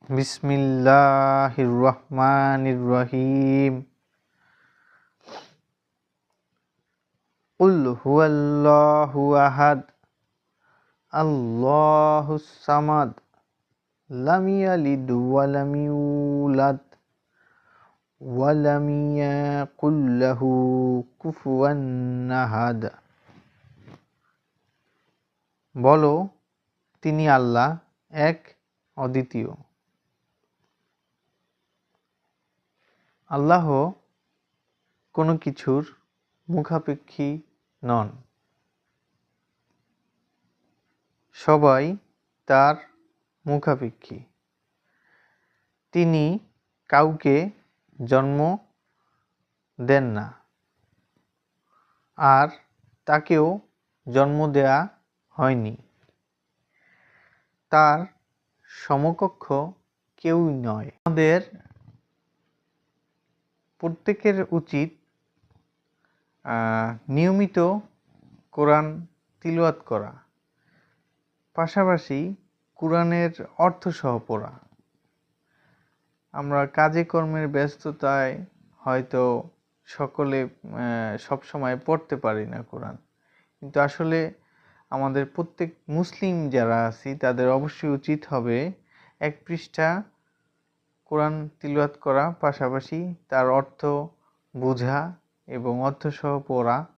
বিসমিল্লাহির রহমানির রহিম। কুল হুয়াল্লাহু আহাদ, আল্লাহুস সামাদ, লাম ইয়ালিদ ওয়া লাম ইউলাদ ওয়া লাম ইয়াকুল লাহু কুফুয়ান আহাদ। বলো, তিনি আল্লাহ, এক, অদ্বিতীয়। আল্লাহ কোনো কিছুর মুখাপেক্ষী নন। সবাই তার মুখাপেক্ষী। তিনি কাউকে জন্ম দেন না, আর তাকেও জন্ম দেয়া হয়নি। তার সমকক্ষ কেউই নয়। আমাদের প্রত্যেকের উচিত নিয়মিত কোরআন তিলাওয়াত করা, পাশাপাশি কোরআনের অর্থসহ পড়া। আমরা কাজে কর্মের ব্যস্ততায় হয়তো সকলে সবসময় পড়তে পারি না কোরআন, কিন্তু আসলে আমাদের প্রত্যেক মুসলিম যারা আছি তাদের অবশ্যই উচিত হবে এক পৃষ্ঠা কোরআন তিলাওয়াত করা, পাশাপাশি তার অর্থ বোঝা এবং অর্থসহ পড়া।